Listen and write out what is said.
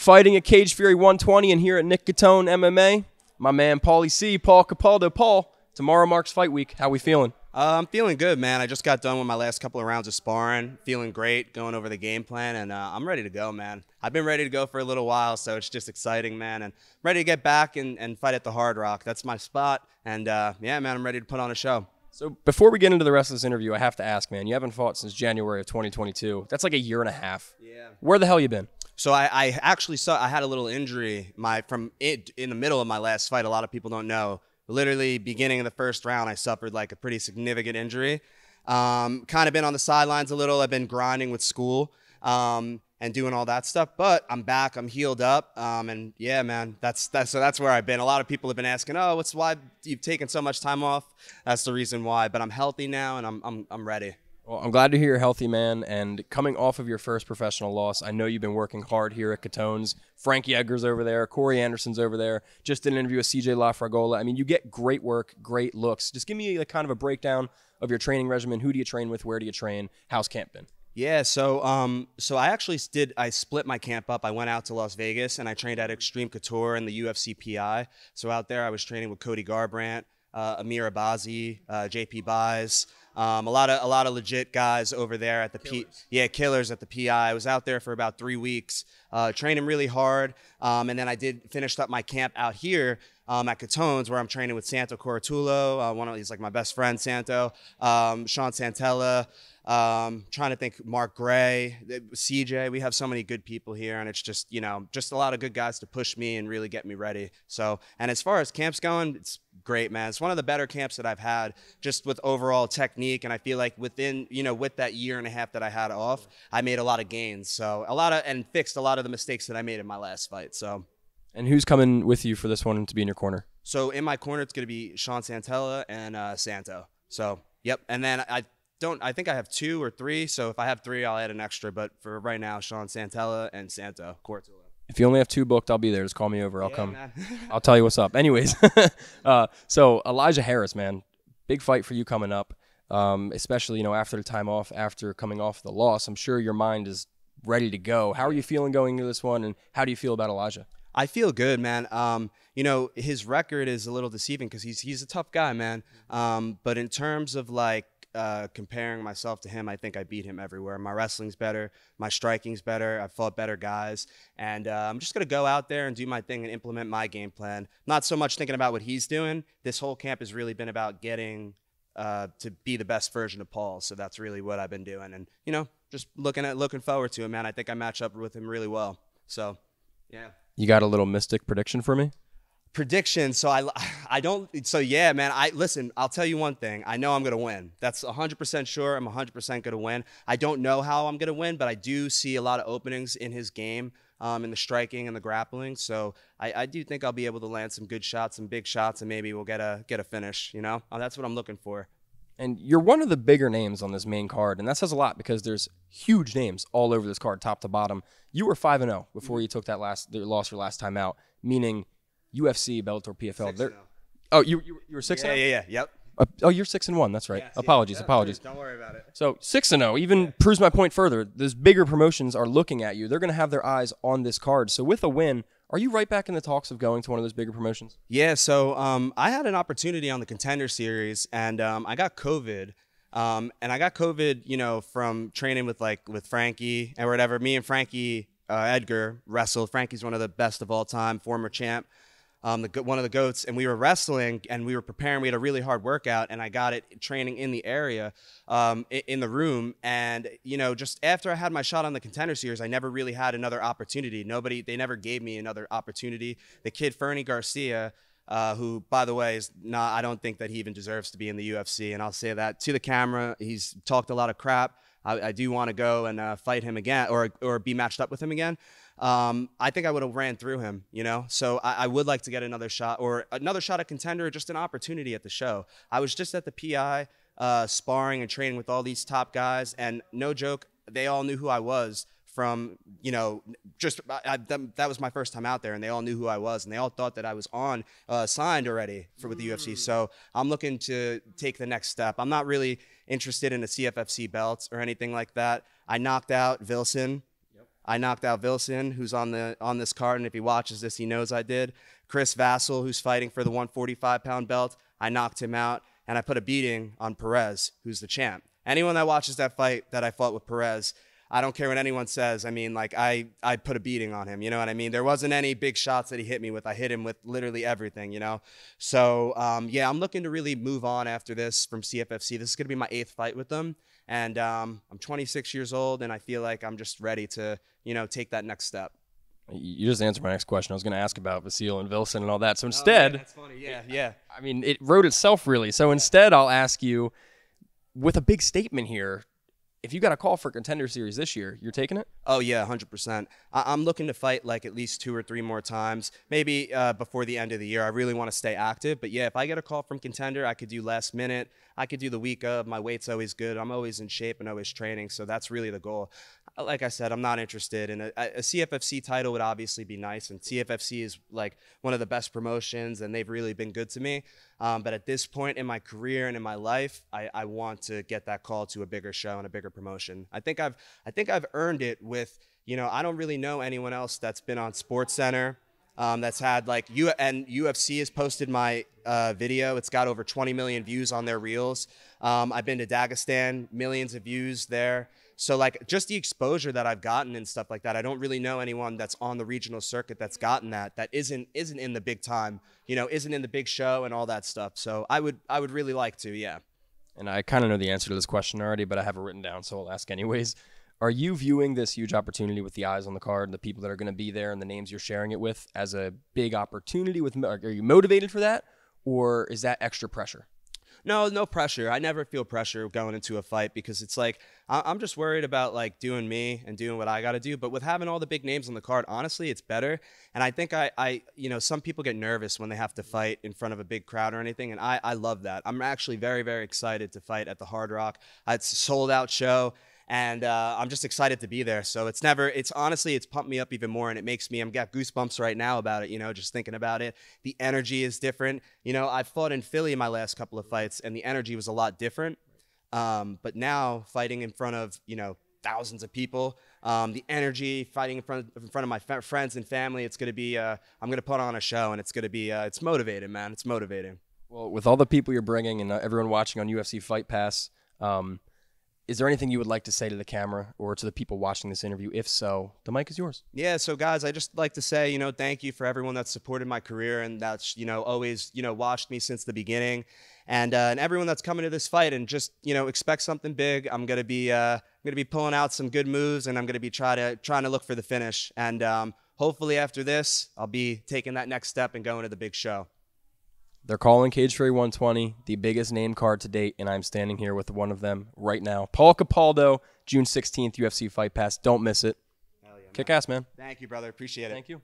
fighting at Cage Fury 120 and here at Nick Catone MMA. My man, Paulie C, Paul Capaldo. Paul, tomorrow marks fight week. How we feeling? I'm feeling good, man. I just got done with my last couple of rounds of sparring. Feeling great, going over the game plan, and I'm ready to go, man. I've been ready to go for a little while, so it's just exciting, man. And ready to get back and fight at the Hard Rock. That's my spot. And, yeah, man, I'm ready to put on a show. So before we get into the rest of this interview, I have to ask, man, you haven't fought since January of 2022. That's like a year and a half. Yeah. Where the hell you been? So I actually I had a little injury in the middle of my last fight. A lot of people don't know. Literally beginning of the first round, I suffered like a pretty significant injury. Kind of been on the sidelines a little. I've been grinding with school and doing all that stuff. But I'm back. I'm healed up. And yeah, man, that's where I've been. A lot of people have been asking, oh, why you've taken so much time off? That's the reason why. But I'm healthy now, and I'm ready. Well, I'm glad to hear you're healthy, man. And coming off of your first professional loss, I know you've been working hard here at Catone's. Frankie Edgar's over there. Corey Anderson's over there. Just did an interview with CJ LaFragola. I mean, you get great work, great looks. Just give me kind of a breakdown of your training regimen. Who do you train with? Where do you train? How's camp been? Yeah, so I actually I split my camp up. I went out to Las Vegas and I trained at Extreme Couture and the UFC PI. So out there I was training with Cody Garbrandt, Amir Abazi, JP Buys, a lot of legit guys over there at the killers at the PI. I was out there for about 3 weeks, training really hard, and then I finished up my camp out here at Catone's, where I'm training with Santo Coratulo, he's like my best friend, Santo, Sean Santella, trying to think, Mark Gray, CJ. We have so many good people here, and it's just just a lot of good guys to push me and really get me ready. So, and as far as camps going, it's great, man. It's one of the better camps that I've had, just with overall technique. And I feel like within, with that year and a half that I had off, I made a lot of gains. So and fixed a lot of the mistakes that I made in my last fight. So. And who's coming with you for this one to be in your corner? So in my corner, it's going to be Sean Santella and Santo. So, yep. And then I think I have 2 or 3. So if I have 3, I'll add an extra. But for right now, Sean Santella and Santo Coratulo. If you only have 2 booked, I'll be there. Just call me over. I'll come. Man. I'll tell you what's up. Anyways, so Elijah Harris, man, big fight for you coming up, especially, after the time off, after coming off the loss. I'm sure your mind is ready to go. How are you feeling going into this one, and how do you feel about Elijah? I feel good, man. His record is a little deceiving because he's a tough guy, man. But in terms of comparing myself to him, I think I beat him everywhere. My wrestling's better, my striking's better, I've fought better guys, and I'm just gonna go out there and do my thing and implement my game plan. Not so much thinking about what he's doing. This whole camp has really been about getting to be the best version of Paul. So that's really what I've been doing, and just looking forward to it, man. I think I match up with him really well. So, yeah. You got a little mystic prediction for me? Prediction. So I don't. So yeah, man. Listen. I'll tell you one thing. I know I'm gonna win. That's 100% sure. I'm 100% gonna win. I don't know how I'm gonna win, but I do see a lot of openings in his game, in the striking and the grappling. So I do think I'll be able to land some good shots, some big shots, and maybe we'll get a finish. That's what I'm looking for. And you're one of the bigger names on this main card, and that says a lot because there's huge names all over this card, top to bottom. You were 5-0 before you took that loss your last time out, meaning UFC, Bellator, PFL. 6-0. Oh, you were 6-0? Yeah. Yep. Oh, you're 6-1. That's right. Yes, apologies. Don't worry about it. So 6-0 even proves my point further. Those bigger promotions are looking at you. They're going to have their eyes on this card. So with a win, are you right back in the talks of going to one of those bigger promotions? Yeah. So I had an opportunity on the Contender Series, and I got COVID. And I got COVID, from training with Frankie and whatever. Me and Frankie Edgar wrestled. Frankie's one of the best of all time, former champ. One of the GOATs, and we were wrestling and we were preparing. We had a really hard workout, and I got it training in the area, in the room. And just after I had my shot on the Contender Series, I never really had another opportunity. They never gave me another opportunity. The kid Fernie Garcia, who, by the way, I don't think that he even deserves to be in the UFC, and I'll say that to the camera. He's talked a lot of crap. I do want to go and fight him again, or be matched up with him again. I think I would have ran through him, so I would like to get another shot at Contender, or just an opportunity at the show. I was just at the PI sparring and training with all these top guys, and no joke, they all knew who I was from, that was my first time out there, and they all knew who I was, and they all thought that I was signed already with the UFC. So I'm looking to take the next step. I'm not really interested in a CFFC belt or anything like that. I knocked out Vilson. I knocked out Wilson, who's on this card, and if he watches this, he knows I did. Chris Vassell, who's fighting for the 145-pound belt, I knocked him out, and I put a beating on Perez, who's the champ. Anyone that watches that fight that I fought with Perez, I don't care what anyone says. I mean, like, I put a beating on him. You know what I mean? There wasn't any big shots that he hit me with. I hit him with literally everything, you know? So, yeah, I'm looking to really move on after this from CFFC. This is going to be my 8th fight with them. And I'm 26 years old, and I feel like I'm just ready to, you know, take that next step. You just answered my next question. I was going to ask about Vasil and Wilson and all that. So instead, that's funny. Yeah. I mean, it wrote itself, really. So instead, I'll ask you, with a big statement here, if you got a call for Contender Series this year, you're taking it? Oh, yeah, 100%. I'm looking to fight like at least 2 or 3 more times, maybe before the end of the year. I really want to stay active. But, yeah, if I get a call from Contender, I could do last minute. I could do the week of. My weight's always good. I'm always in shape and always training. So that's really the goal. Like I said, I'm not interested in a CFFC title would obviously be nice. And CFFC is like one of the best promotions, and they've really been good to me. But at this point in my career and in my life, I want to get that call to a bigger show and a bigger promotion. I think I've earned it with, you know, I don't really know anyone else that's been on SportsCenter, that's had like UFC has posted my video. It's got over 20 million views on their reels. I've been to Dagestan, millions of views there. So like just the exposure that I've gotten and stuff like that, I don't really know anyone that's on the regional circuit that's gotten that isn't in the big time, you know, isn't in the big show and all that stuff. So I would really like to, yeah. And I kind of know the answer to this question already, but I have it written down, so I'll ask anyways. Are you viewing this huge opportunity with the eyes on the card and the people that are going to be there and the names you're sharing it with as a big opportunity? Are you motivated for that, or is that extra pressure? No pressure. I never feel pressure going into a fight because it's like I'm just worried about like doing me and doing what I got to do. But with having all the big names on the card, honestly, it's better. And I think you know, some people get nervous when they have to fight in front of a big crowd or anything. And I love that. I'm actually very, very excited to fight at the Hard Rock. It's a sold out show. And I'm just excited to be there. So honestly, it's pumped me up even more, and I've got goosebumps right now about it, you know, just thinking about it. The energy is different. You know, I fought in Philly in my last couple of fights, and the energy was a lot different. But now fighting in front of, you know, thousands of people, the energy, fighting in front of my friends and family, it's going to be, I'm going to put on a show, and it's going to be, it's motivating, man. It's motivating. Well, with all the people you're bringing and everyone watching on UFC Fight Pass, is there anything you would like to say to the camera or to the people watching this interview? If so, the mic is yours. Yeah, so guys, I just like to say, you know, thank you for everyone that's supported my career and that's, you know, always, you know, watched me since the beginning. And everyone that's coming to this fight, and just, you know, expect something big. I'm gonna be pulling out some good moves, and I'm gonna be trying to look for the finish. And hopefully after this, I'll be taking that next step and going to the big show. They're calling Cage Fury 120 the biggest name card to date, and I'm standing here with one of them right now. Paul Capaldo, June 16th, UFC Fight Pass. Don't miss it. Hell yeah, Kick ass, man. Thank you, brother. Appreciate it. Thank you.